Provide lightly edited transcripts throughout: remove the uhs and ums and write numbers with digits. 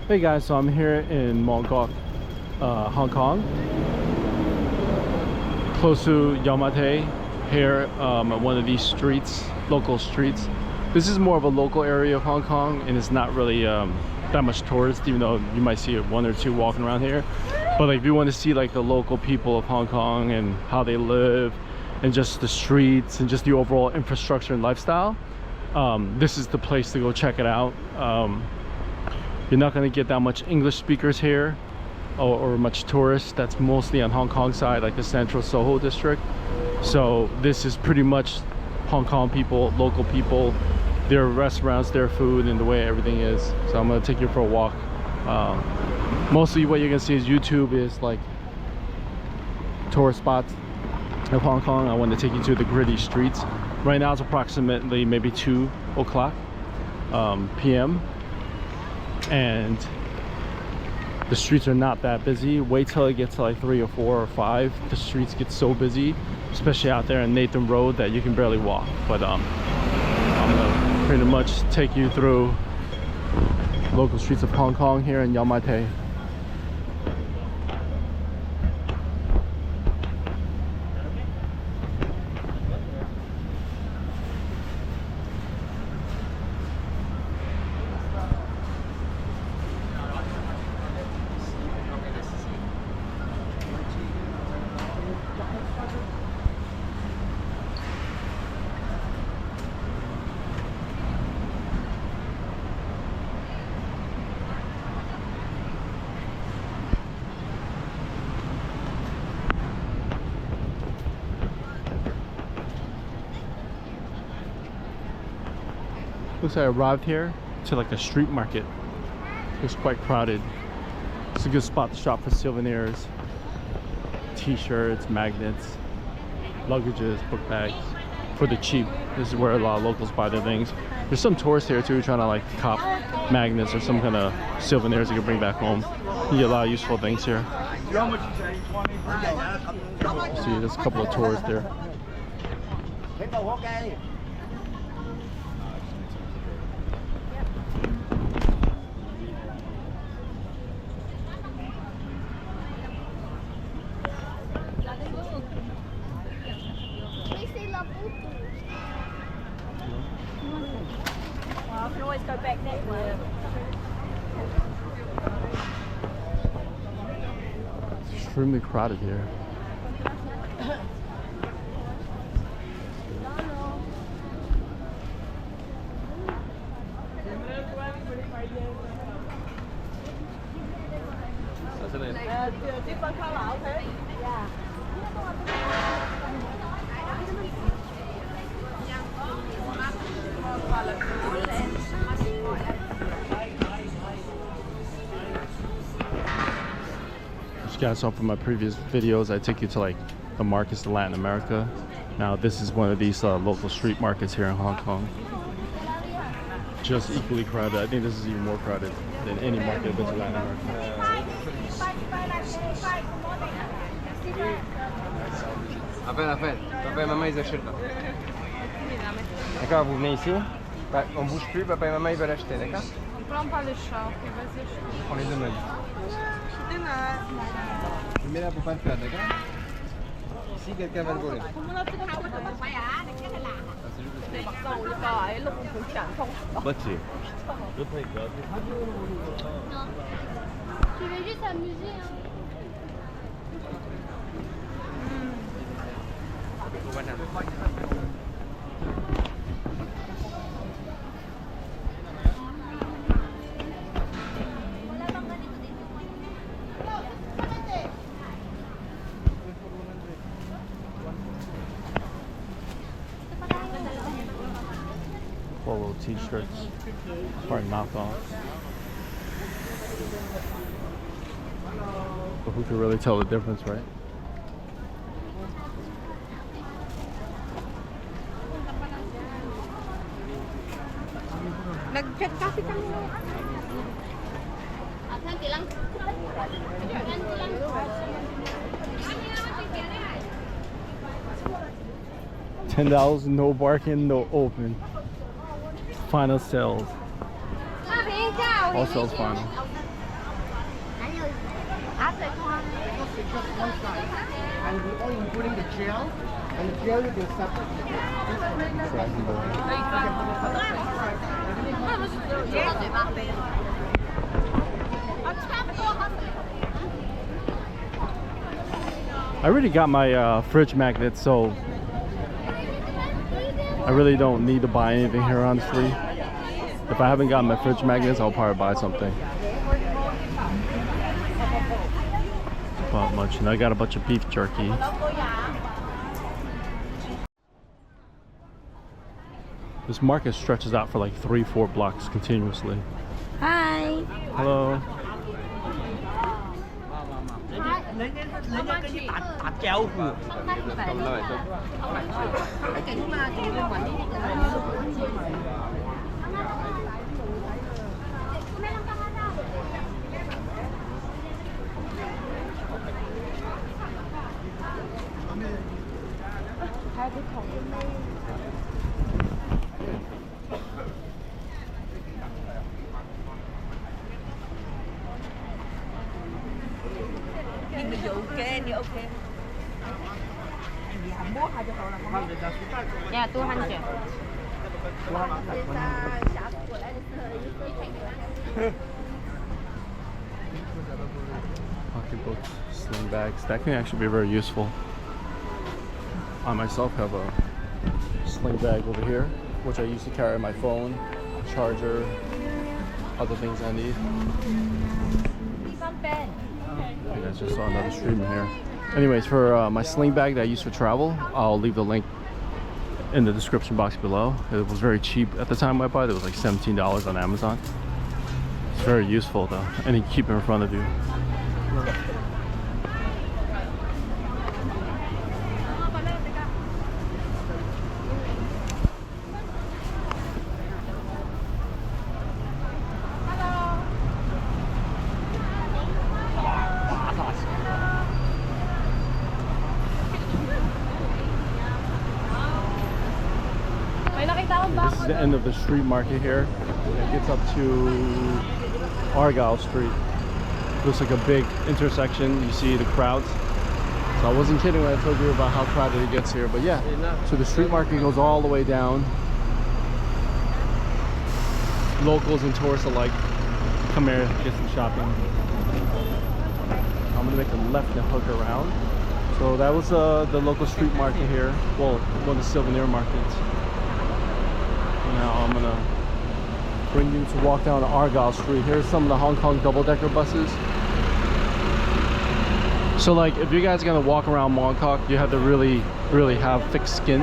Hey guys, so I'm here in Mong Kok, Hong Kong, close to Yamate here at one of these streets, local streets. This is more of a local area of Hong Kong, and it's not really that much tourists, even though you might see one or two walking around here. But like, if you want to see like the local people of Hong Kong and how they live, and just the streets and just the overall infrastructure and lifestyle, this is the place to go check it out. You're not going to get that much English speakers here or much tourists. That's mostly on Hong Kong side, like the central Soho district. So this is pretty much Hong Kong people, local people, their restaurants, their food, and the way everything is. So I'm going to take you for a walk. Mostly what you're going to see is YouTube is like tourist spots of Hong Kong. I want to take you to the gritty streets. Right now it's approximately maybe 2 o'clock p.m. and the streets are not that busy. Wait till it gets to like 3 or 4 or 5. The streets get so busy, especially out there in Nathan Road, that you can barely walk. But I'm gonna pretty much take you through local streets of Hong Kong here in Yamate. Looks like I arrived here to like a street market. It's quite crowded. It's a good spot to shop for souvenirs, t-shirts, magnets, luggages, book bags for the cheap. This is where a lot of locals buy their things. There's some tourists here too trying to like cop magnets or some kind of souvenirs you can bring back home. You get a lot of useful things here. See, there's a couple of tourists there. I can always go back that way. It's extremely crowded here. As you guys saw from my previous videos, I take you to like the markets in Latin America. Now this is one of these local street markets here in Hong Kong. Just equally crowded. I think this is even more crowded than any market I've been to Latin America. Papa et maman ils achètent là. D'accord, vous venez ici. On bouge plus, papa et maman ils veulent acheter, d'accord? On prend pas le chat, vas-y. On prend les deux mêmes. Je mets là pour pas le faire, d'accord? Ici quelqu'un va le voler. Tu veux juste amuser, hein? Polo t-shirts, probably knockoffs. But who can really tell the difference, right? Nag-chat kasi kami. $10, no barking, no open. Final sales. All sales final. It's just one size. And we all including the gel. And the gel will be separate. I already got my fridge magnet, so I really don't need to buy anything here, honestly. If I haven't gotten my fridge magnets, I'll probably buy something. Not much, and I got a bunch of beef jerky. This market stretches out for like 3-4 blocks continuously. Hi. Hello. Yeah, 200. Pocketbooks, sling bags. That can actually be very useful. I myself have a sling bag over here, which I use to carry my phone, charger, other things I need. You guys just saw another streamer here. Anyways, for my sling bag that I use for travel, I'll leave the link in the description box below. It was very cheap at the time I bought it. It was like $17 on Amazon. It's very useful though, and you keep it in front of you. This is the end of the street market here. It gets up to Argyle Street. Looks like a big intersection. You see the crowds. So I wasn't kidding when I told you about how crowded it gets here. But yeah, so the street market goes all the way down. Locals and tourists alike come here to get some shopping. I'm gonna make a left and hook around. So that was the local street market here. Well, one of the souvenir markets. Now I'm gonna bring you to walk down Argyle Street. Here's some of the Hong Kong double-decker buses. So like if you guys are gonna walk around Mong Kok, you have to really have thick skin,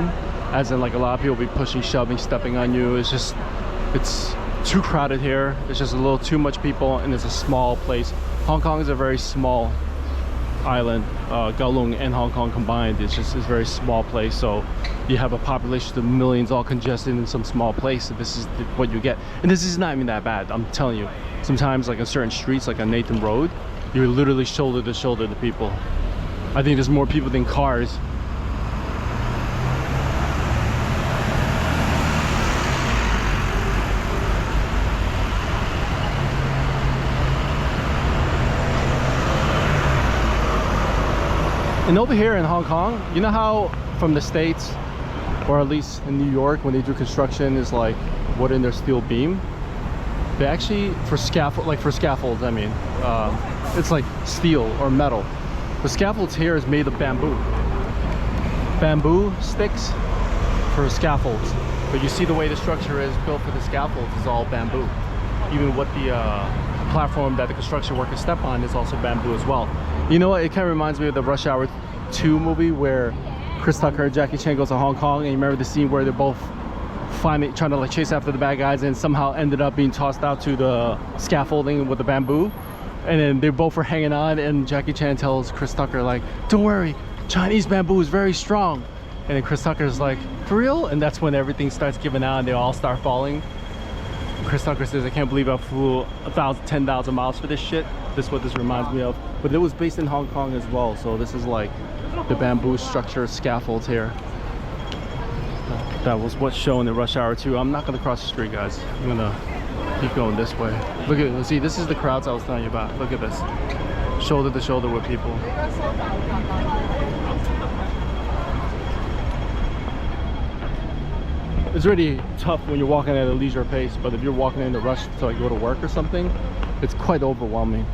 as in like a lot of people will be pushing, shoving, stepping on you. It's too crowded here. It's just a little too much people, and it's a small place. Hong Kong is a very small island. Kowloon and Hong Kong combined, it's a very small place. So you have a population of millions all congested in some small place. This is what you get, and this is not even that bad. I'm telling you. Sometimes, like on certain streets, like on Nathan Road, you're literally shoulder to shoulder to people. I think there's more people than cars. And over here in Hong Kong, you know how from the States, or at least in New York, when they do construction, is like wood in their steel beam. They actually, for scaffolds, I mean, it's like steel or metal. The scaffolds here is made of bamboo. Bamboo sticks for scaffolds. But you see the way the structure is built for the scaffolds is all bamboo. Even what the platform that the construction workers step on is also bamboo as well. You know what? It kind of reminds me of the Rush Hour 2 movie where Chris Tucker and Jackie Chan goes to Hong Kong, and you remember the scene where they're both finally trying to like chase after the bad guys and somehow ended up being tossed out to the scaffolding with the bamboo, and then they both were hanging on, and Jackie Chan tells Chris Tucker like, don't worry, Chinese bamboo is very strong. And then Chris Tucker's like, for real? And that's when everything starts giving out and they all start falling. Chris Tucker says, I can't believe I flew 10,000 miles for this shit. This is what this reminds me of. But it was based in Hong Kong as well. So this is like the bamboo structure scaffolds here. That was what's shown in Rush Hour 2. I'm not gonna cross the street, guys. I'm gonna keep going this way. Look at, see, this is the crowds I was telling you about. Look at this. shoulder to shoulder with people. It's really tough when you're walking at a leisure pace, but if you're walking in a rush to like go to work or something, it's quite overwhelming.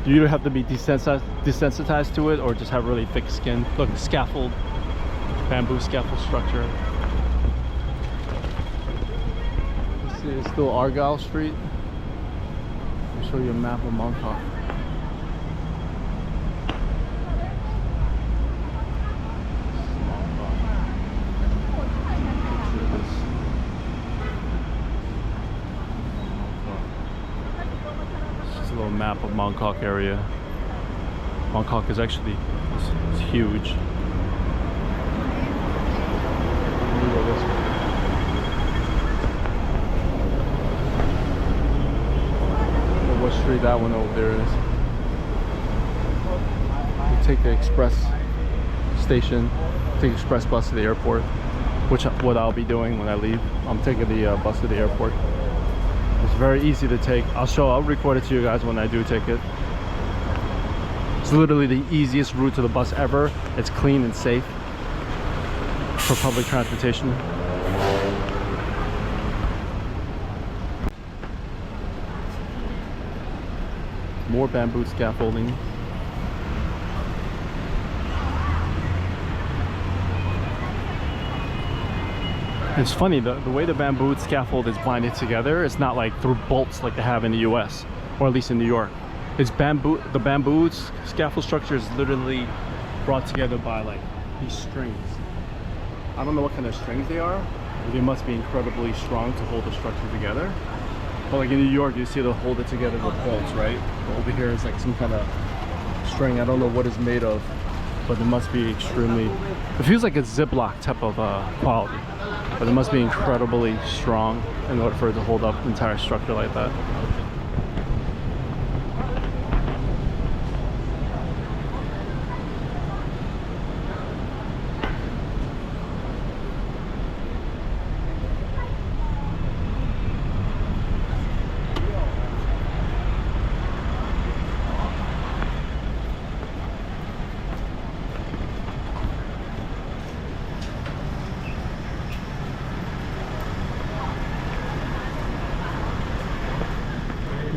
You either have to be desensitized to it or just have really thick skin. Look, the scaffold, bamboo scaffold structure. Let's see, it's still Argyle Street. I'll show you a map of Mong Kok. Map of Mong Kok area. Mong Kok is actually it's huge. What street that one over there is? You take the express station, take the express bus to the airport, which what I'll be doing when I leave. I'm taking the bus to the airport. It's very easy to take. I'll record it to you guys when I do take it. It's literally the easiest route to the bus ever. It's clean and safe for public transportation. More bamboo scaffolding. It's funny, the way the bamboo scaffold is binded together, it's not like through bolts like they have in the US, or at least in New York. It's bamboo, the bamboo scaffold structure is literally brought together by like these strings. I don't know what kind of strings they are, but they must be incredibly strong to hold the structure together. But like in New York, you see they'll hold it together with bolts, right? But over here is like some kind of string. I don't know what it's made of, but it must be extremely, it feels like a Ziploc type of quality. But it must be incredibly strong in order for it to hold up an entire structure like that.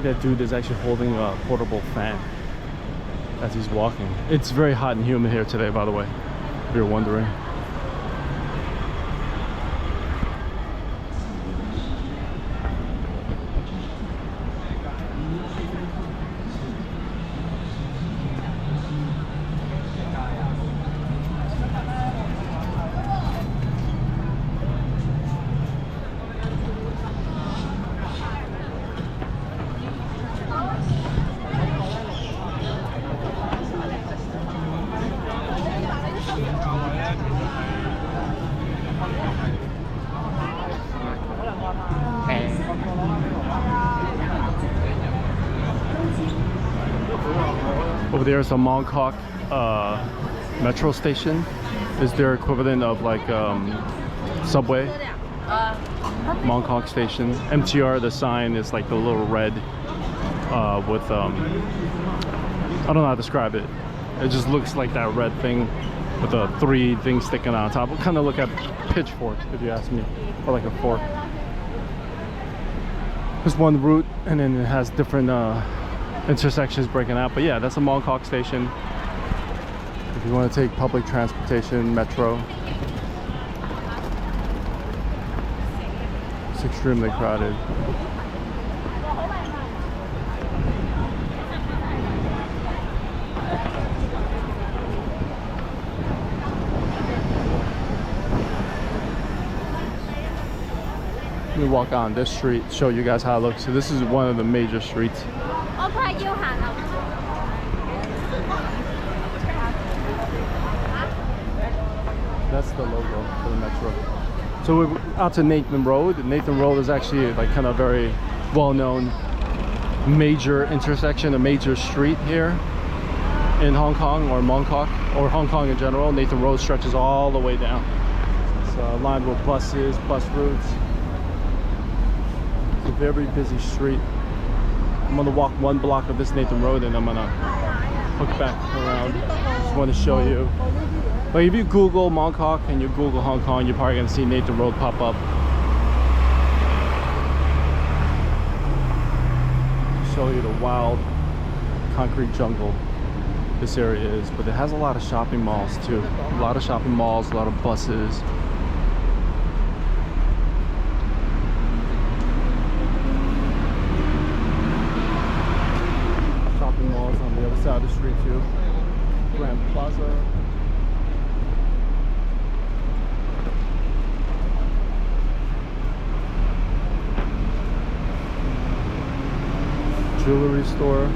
That dude is actually holding a portable fan as he's walking. It's very hot and humid here today, by the way, if you're wondering. Over there is a Mong Kok metro station. Is their equivalent of like subway. Mong Kok station. MTR, the sign is like the little red with I don't know how to describe it. It just looks like that red thing with the three things sticking on top. It kind of look at pitchfork, if you ask me, or like a fork. There's one route, and then it has different intersections breaking out. But yeah, that's a Mong Kok station. If you want to take public transportation, metro, it's extremely crowded. Let me walk on this street, show you guys how it looks. So this is one of the major streets. That's the logo for the metro. So we're out to Nathan Road. Nathan Road is actually like kind of very well-known major intersection, a major street here in Hong Kong, or Mong Kok, or Hong Kong in general. Nathan Road stretches all the way down. It's lined with buses, bus routes. It's a very busy street. gonna walk one block of this Nathan Road and I'm gonna hook back around. Just want to show you. But if you Google Mong Kok and you Google Hong Kong, you're probably gonna see Nathan Road pop up. Show you the wild concrete jungle this area is, but it has a lot of shopping malls too. A lot of shopping malls, a lot of buses. Shopping malls on the other side of the street too. Grand Plaza. Jewelry store.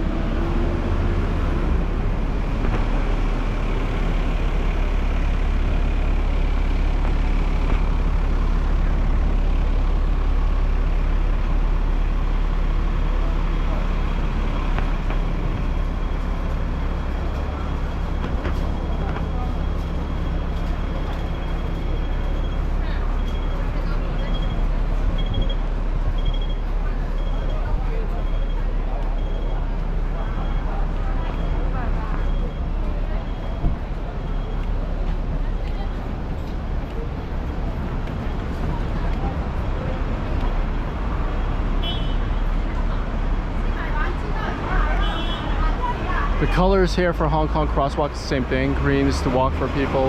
The colors here for Hong Kong crosswalk is the same thing. Green is to walk for people.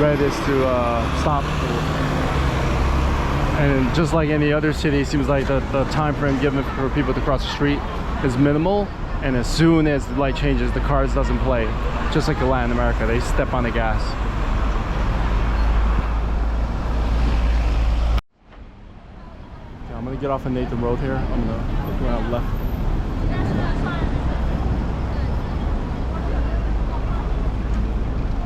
Red is to stop. And just like any other city, it seems like the time frame given for people to cross the street is minimal. And as soon as the light changes, the cars doesn't play. Just like Latin America, they step on the gas. Okay, I'm gonna get off of Nathan Road here. I'm gonna look around left.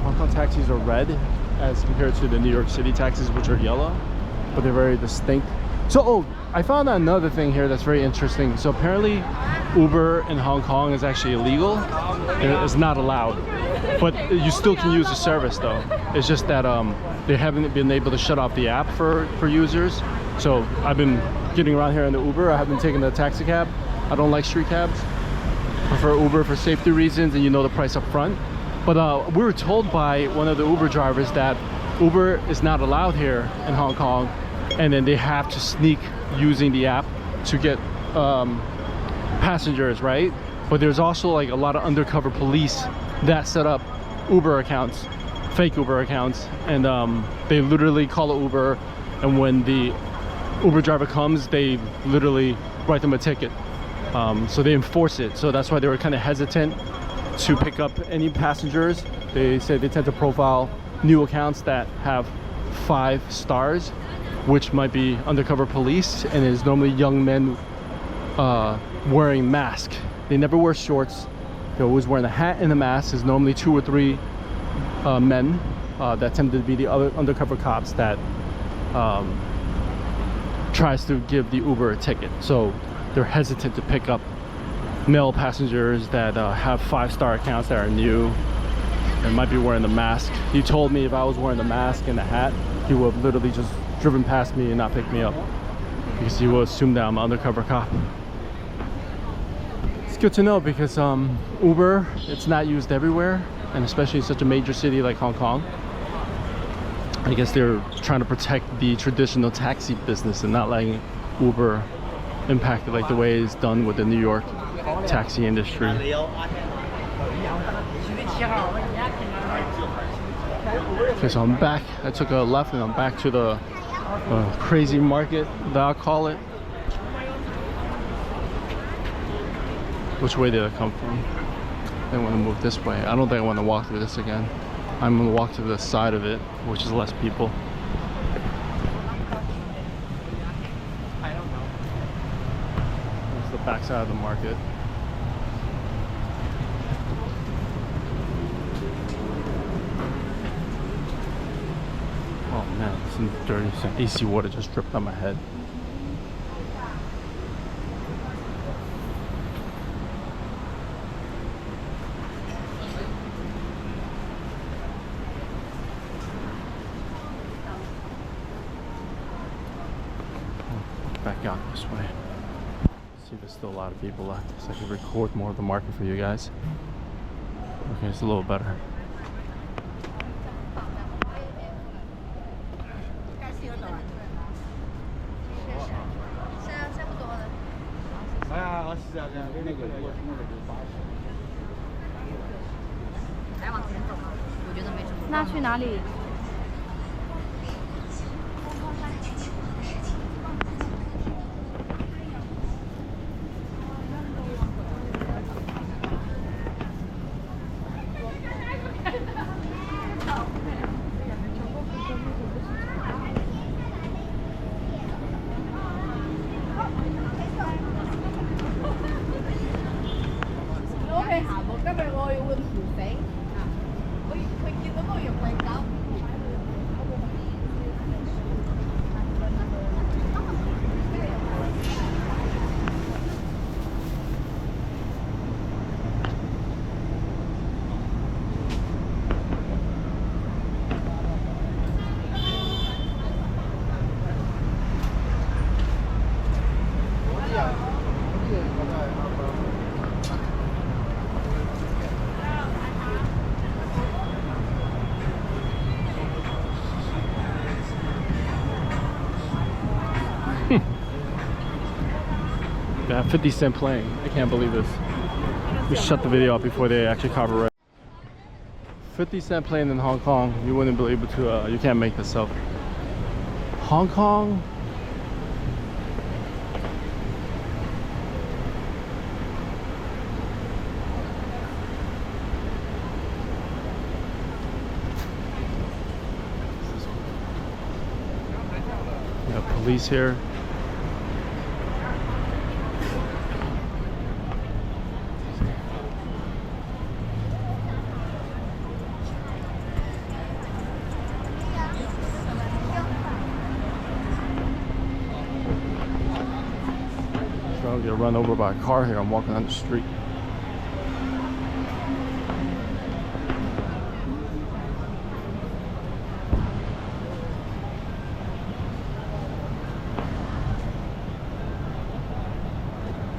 Hong Kong taxis are red as compared to the New York City taxis, which are yellow, but they're very distinct. So, oh, I found out another thing here that's very interesting. So apparently Uber in Hong Kong is actually illegal. It's not allowed, but you still can use the service though. It's just that they haven't been able to shut off the app for users. So I've been getting around here in the Uber. I haven't taken the taxi cab. I don't like street cabs. Prefer Uber for safety reasons, and you know the price up front. But we were told by one of the Uber drivers that Uber is not allowed here in Hong Kong, and then they have to sneak using the app to get passengers, right? But there's also like a lot of undercover police that set up Uber accounts, fake Uber accounts, and they literally call it Uber, and when the Uber driver comes, they literally write them a ticket. So they enforce it. So that's why they were kind of hesitant to pick up any passengers. They say they tend to profile new accounts that have 5 stars, which might be undercover police, and is normally young men wearing masks. They never wear shorts. They're always wearing a hat and a mask. There's normally 2 or 3 men that tend to be the other undercover cops that tries to give the Uber a ticket. So they're hesitant to pick up male passengers that have 5-star accounts that are new and might be wearing the mask. He told me if I was wearing the mask and the hat, he would have literally just driven past me and not picked me up, because he will assume that I'm an undercover cop. It's good to know, because Uber, it's not used everywhere, and especially in such a major city like Hong Kong. I guess they're trying to protect the traditional taxi business and not letting Uber impact it like the way it's done with the New York taxi industry. Okay, so I'm back. I took a left and I'm back to the crazy market that I'll call it. Which way did I come from? I want to move this way. I don't think I want to walk through this again. I'm going to walk to the side of it, which is less people. That's the back side of the market. Oh man, some dirty, some AC water just dripped on my head. Back out this way. See the Still a lot of people left, so I can record more of the market for you guys. Okay, it's a little better. Yeah, 50 cent playing. I can't believe this. We shut the video off before they actually copyright. 50 cent playing in Hong Kong. You wouldn't be able to, you can't make this up. Hong Kong. We have police here. I'll get run over by a car here. I'm walking down the street.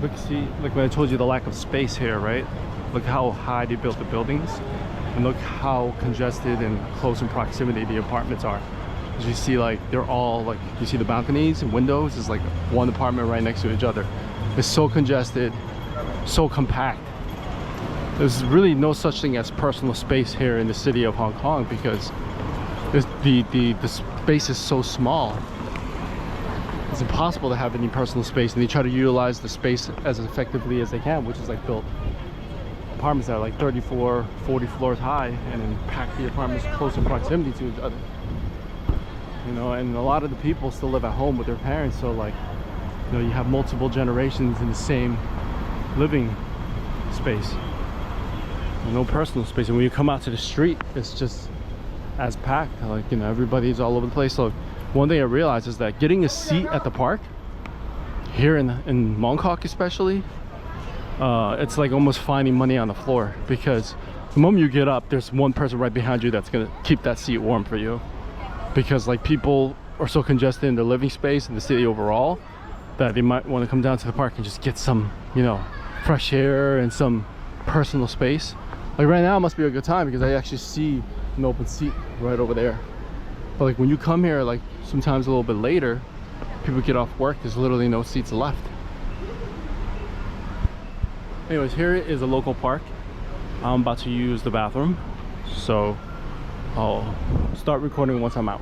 Look, see, like when I told you the lack of space here, right? Look how high they built the buildings, and look how congested and close in proximity the apartments are. As you see, like they're all like, you see the balconies and windows is like one apartment right next to each other. It's so congested, so compact. There's really no such thing as personal space here in the city of Hong Kong because the space is so small. It's impossible to have any personal space, and they try to utilize the space as effectively as they can, which is like built apartments that are like 34, 40 floors high, and then pack the apartments close in proximity to each other. You know, and a lot of the people still live at home with their parents, so like, you know, you have multiple generations in the same living space. No personal space, and when you come out to the street, it's just as packed. Like, you know, everybody's all over the place. So one thing I realized is that getting a seat at the park here in Mong Kok especially, it's like almost finding money on the floor, because the moment you get up, there's one person right behind you that's gonna keep that seat warm for you, because like people are so congested in their living space in the city overall that they might want to come down to the park and just get some, you know, fresh air and some personal space. Like right now must be a good time because I actually see an open seat right over there. But like when you come here, like sometimes a little bit later, people get off work, there's literally no seats left. Anyways, here is a local park. I'm about to use the bathroom, so I'll start recording once I'm out.